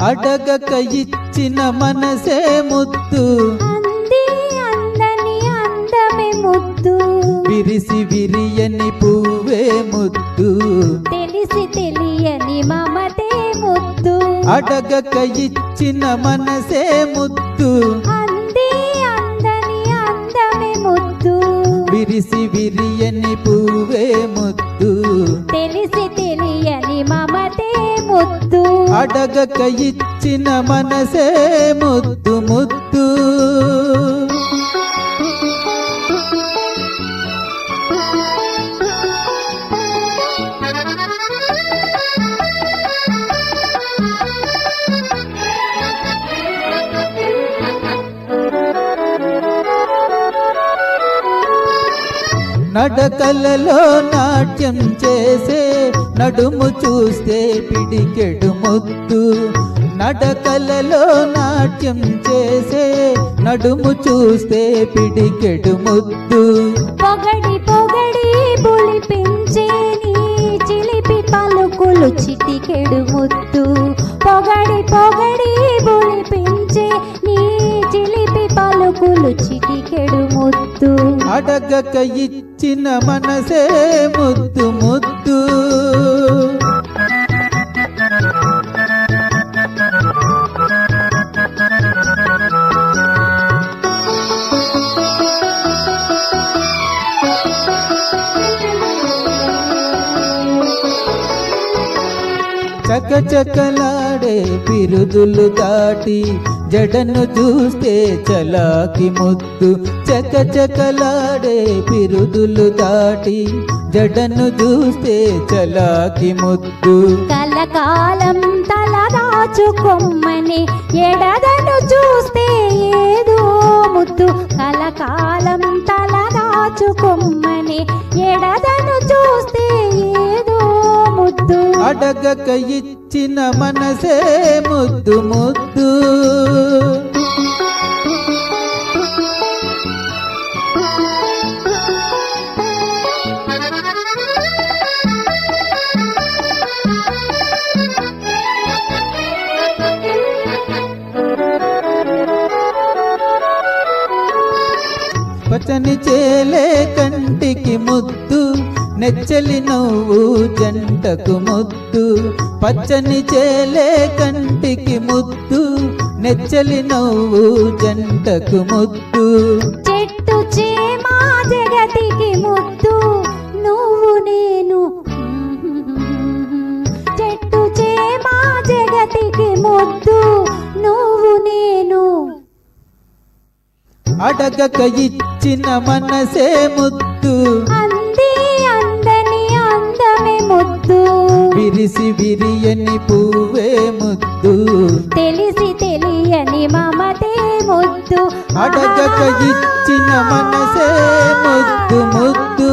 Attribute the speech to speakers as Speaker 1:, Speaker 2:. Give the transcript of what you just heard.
Speaker 1: అడగక ఇచ్చిన మనసే ముద్దు,
Speaker 2: అంది అందని అందమే ముద్దు,
Speaker 1: విరిసి విరియని పువ్వే ముద్దు,
Speaker 2: తెలిసి తెలియని మమతే ముద్దు.
Speaker 1: అడగక ఇచ్చిన మనసే ముద్దు,
Speaker 2: అంది అందని అందమే ముద్దు,
Speaker 1: విరిసి విరియని పువ్వే ముద్దు,
Speaker 2: తెలిసి తెలియని మమతే ముద్దు.
Speaker 1: అడగక ఇచ్చిన మనసే ముద్దు ముద్దు. నడకలలో నాట్యం చేసే నడుము చూస్తే పిడికెడు ముద్దు, నడకలలో నాట్యం చేసే నడుము చూస్తే పిడికెడు ముద్దు,
Speaker 2: పొగడి పొగడి బులిపించే నీ చిలిపి పలుకులు చిటికెడు ముద్దు, పొగడి పొగడి బులిపించే నీ చిలిపి పలుకులు చిటికెడు ముద్దు.
Speaker 1: అడగక ఇచ్చిన మనసే ముద్దు ముద్దు. చకచకలాడే పిరుదులు దాటి జడను చూస్తే చలాకి ముద్దు, చకచకలాడే పిరుదులు దాటి జడను చూస్తే చలాకి ముద్దు,
Speaker 2: కలకాలం తలదాచుకొమ్మని ఎడదను చూస్తే ఏదో ముద్దు, కలకాలం తలదాచుకొమ్మని ఎడదను చూస్తే ఏదో ముద్దు.
Speaker 1: అడగక ఇచ్చిన మనసే ముద్దు ముద్దు. పచ్చని చేలే కంటికి ముద్దు, నెచ్చలి నవ్వు జంటకు ముద్దు, పచ్చని చేలే కంటికి ముద్దు, నెచ్చలి నవ్వు జంటకు ముద్దు,
Speaker 2: చెట్టు చేమా జగతికి ముద్దు నువ్వు నేను, చెట్టు చేమా జగతికి ముద్దు నువ్వు నేను.
Speaker 1: అడగక ఇచ్చిన మనసే ముద్దు,
Speaker 2: అంది అందని అందమే ముద్దు,
Speaker 1: విరిసి విరియని పువ్వే ముద్దు,
Speaker 2: తెలిసి తెలియని మమతే ముద్దు.
Speaker 1: అడగక ఇచ్చిన మనసే ముద్దు ముద్దు.